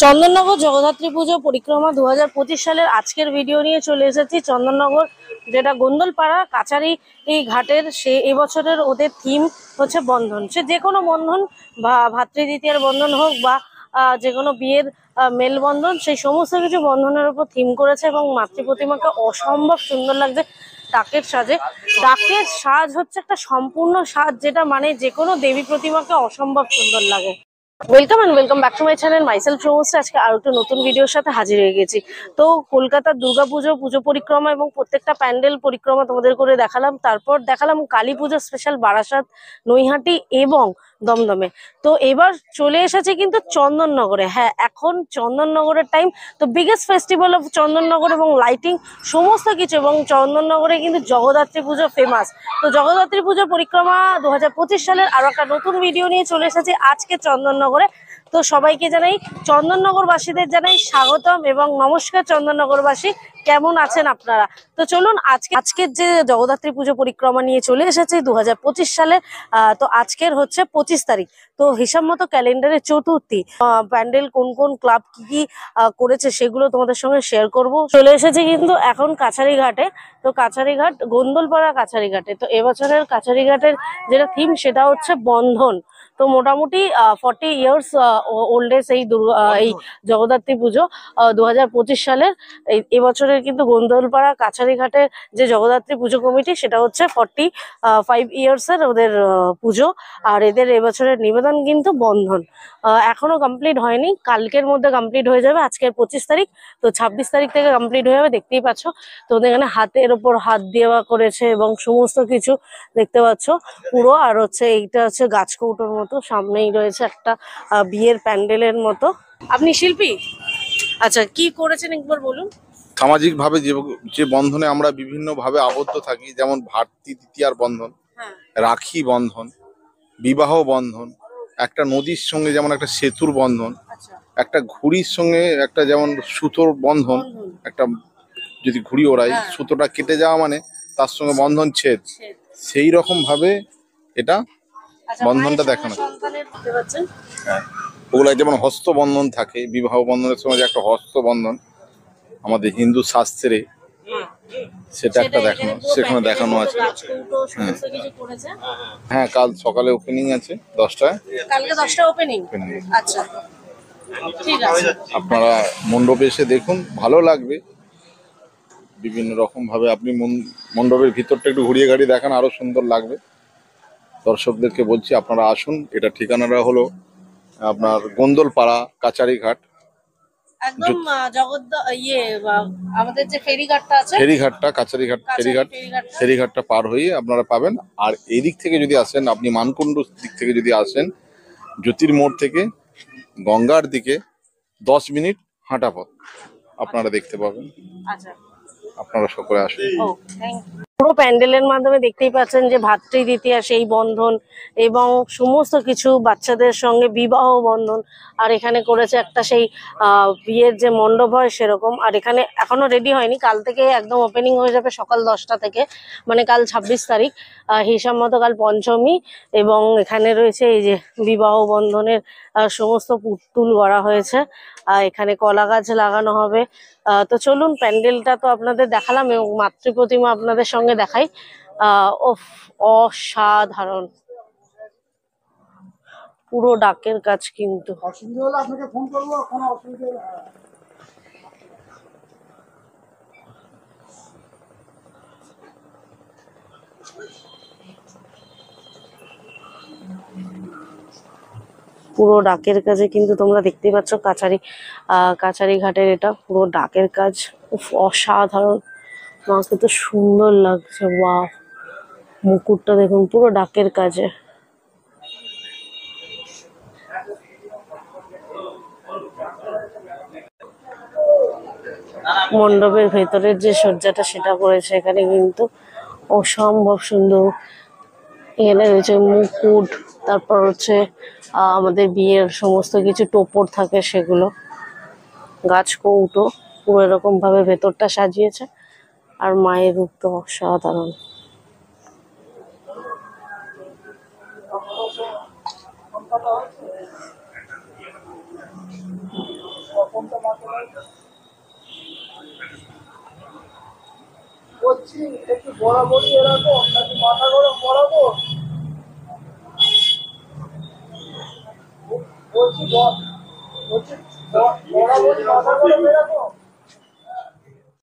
চন্দননগর জগদ্ধাত্রী পুজো পরিক্রমা 2025 সালের আজকের ভিডিও নিয়ে চলে এসেছি। চন্দননগর যেটা গোন্দলপাড়া কাছারি এই ঘাটের এবছরের ওদের থিম হচ্ছে বন্ধন। সে যে কোনো বন্ধন বা ভাতৃদ্বিতীয়ার বন্ধন হোক বা যে কোনো বিয়ের মেলবন্ধন, সেই সমস্ত কিছু বন্ধনের উপর থিম করেছে এবং মাতৃ প্রতিমাকে অসম্ভব সুন্দর লাগছে ডাকের সাজে। ডাকের সাজ হচ্ছে একটা সম্পূর্ণ সাজ, যেটা মানে যে কোনো দেবী প্রতিমাকে অসম্ভব সুন্দর লাগে। Welcome and welcome back to my channel, myself Shubhashree. আজকে আরো একটা নতুন ভিডিওর সাথে হাজির হয়ে গেছি। তো কলকাতার দুর্গাপুজো পুজো পরিক্রমা এবং প্রত্যেকটা প্যান্ডেল পরিক্রমা তোমাদের করে দেখালাম। তারপর দেখালাম কালী পুজো স্পেশাল বারাসাত, নৈহাটি এবং দমদমে। তো এবার চলে এসেছে কিন্তু চন্দননগরে। হ্যাঁ, এখন চন্দননগরের টাইম। তো বিগেস্ট ফেস্টিভ্যাল অফ চন্দননগর এবং লাইটিং সমস্ত কিছু, এবং চন্দননগরে কিন্তু জগদ্ধাত্রী পুজো ফেমাস। তো জগদ্ধাত্রী পুজো পরিক্রমা 2025 সালের আরো একটা নতুন ভিডিও নিয়ে চলে এসেছি আজকে চন্দননগরে। তো সবাইকে জানাই, চন্দননগরবাসীদের জানাই স্বাগতম এবং নমস্কার। চন্দননগরবাসী কেমন আছেন আপনারা? তো চলুন আজকের যে জগদ্ধাত্রী পুজো পরিক্রমা নিয়ে চলে এসেছে 2025 সালে। তো আজকের হচ্ছে 25 তারিখ। তো হিসাব মতো ক্যালেন্ডারের চতুর্থী। প্যান্ডেল কোন কোন ক্লাব কি কি করেছে সেগুলো তোমাদের সঙ্গে শেয়ার করব। চলে এসেছে কিন্তু এখন কাছারি ঘাটে। তো কাছারি ঘাট, গোন্দলপাড়া কাছারি ঘাটে। তো এবছরের কাছারি ঘাটের যেটা থিম সেটা হচ্ছে বন্ধন। তো মোটামুটি 40 ইয়ার্স ওল্ডেস এই জগদ্ধাত্রী পুজো 2025 সালের এবছরের কিন্তু গোন্দলপাড়া কাছারি ঘাটের যে জগদ্ধাত্রী পুজো কমিটি, সেটা হচ্ছে 45 ইয়ার্স এর ওদের পুজো। আর এদের এবছরের নিবেদন কিন্তু বন্ধন। এখনো কমপ্লিট হয়নি, কালকের মধ্যে কমপ্লিট হয়ে যাবে। আজকের 25 তারিখ, তো 26 তারিখ থেকে কমপ্লিট হয়ে যাবে। দেখতেই পাচ্ছ তো ওদের এখানে হাতের ওপর হাত দেওয়া করেছে এবং সমস্ত কিছু দেখতে পাচ্ছ পুরো। আর হচ্ছে এইটা হচ্ছে গাছকৌটোর মতো, সামনেই রয়েছে একটা বিয়ের প্যান্ডেলের মতো। আপনি শিল্পী? আচ্ছা, কি করেছেন একবার বলুন। সামাজিক ভাবে যে বন্ধনে আমরা বিভিন্ন ভাবে আবদ্ধ থাকি, যেমন ভাতৃদ্বিতীয়ার বন্ধন, রাখি বন্ধন, বিবাহ বন্ধন, একটা নদীর সঙ্গে যেমন একটা সেতুর বন্ধন, একটা ঘুড়ির সঙ্গে একটা যেমন সুতোর বন্ধন, একটা যদি ঘুড়ি ওড়াই সুতোটা কেটে যাওয়া মানে তার সঙ্গে বন্ধন ছেদ, সেই রকম ভাবে এটা বন্ধনটা দেখানো। হ্যাঁ, ওগুলা যেমন হস্তবন্ধন থাকে, বিবাহ বন্ধনের সময় যে একটা হস্তবন্ধন আমাদের হিন্দু শাস্ত্রে, সেটা একটা দেখানো, সেখানে দেখানো আছে। হ্যাঁ, কাল সকালে ওপেনিং আছে 10টায়। কালকে 10টা ওপেনিং। আচ্ছা, ঠিক আছে। আপনারা মণ্ডপে এসে দেখুন, ভালো লাগবে। বিভিন্ন রকম ভাবে আপনি মণ্ডপের ভিতরটা একটু ঘুরিয়ে গাড়ি দেখান, আরো সুন্দর লাগবে। দর্শকদেরকে বলছি আপনারা আসুন। এটা ঠিকানাটা হলো আপনার গোন্দলপাড়া কাছারি ঘাট, একদম আমাদের যে ফেরিঘাটটা আছে, ফেরিঘাটটা কাছারি ঘাট, ফেরিঘাটটা পার হয়ে আপনারা পাবেন। আর এই দিক থেকে যদি আসেন, আপনি মানকুণ্ড দিক থেকে যদি আসেন, জ্যোতির্মোড় থেকে গঙ্গার দিকে 10 মিনিট হাঁটা পথ আপনারা দেখতে পাবেন। আচ্ছা, আপনারা সকলে আসুন। পুরো প্যান্ডেলের মাধ্যমে দেখতেই পাচ্ছেন যে ভাতৃদ্বিতীয়া সেই বন্ধন এবং সমস্ত কিছু, বাচ্চাদের সঙ্গে বিবাহ বন্ধন। আর এখানে করেছে একটা সেই বিয়ের যে মণ্ডপ হয় সেরকম। আর এখানে এখনো রেডি হয়নি, কাল থেকে একদম ওপেনিং হয়ে যাবে সকাল 10টা থেকে, মানে কাল 26 তারিখ, হিসাব মতো কাল পঞ্চমী। এবং এখানে রয়েছে এই যে বিবাহ বন্ধনের সমস্ত পুতুল গড়া হয়েছে। এখানে কলা গাছ লাগানো হবে। তো চলুন, প্যান্ডেলটা তো আপনাদের দেখালাম এবং মাতৃ প্রতিমা আপনাদের সঙ্গে দেখাই। অসাধারণ, পুরো ডাকের কাজ কিন্তু। অসুবিধা হলে আপনাকে ফোন করবো, কোনো অসুবিধা হলে। পুরো ডাকের কাজে কিন্তু তোমরা দেখতেই পাচ্ছ কাছারি ঘাটের এটা পুরো ডাকের কাজ। অসাধারণ, মাকে তো সুন্দর লাগছে। বাহ, মুকুটটা দেখুন, পুরো ডাকের কাজে। মণ্ডপের ভেতরের যে সজ্জাটা সেটা করেছে এখানে কিন্তু অসম্ভব সুন্দর। এখানে রয়েছে মুকুট, তারপর হচ্ছে আমাদের বিয়ের সমস্ত কিছু টোপর থাকে সেগুলো, গাছ কৌটো, পুরো এরকম ভাবে ভেতরটা সাজিয়েছে। আর মায়ের রূপ তো অসাধারণ। বলছি একটু বরাবরই এরকম নাকি মাথা গরম বরাবর? বলছি বরাবরই মাথা গরম এরকম?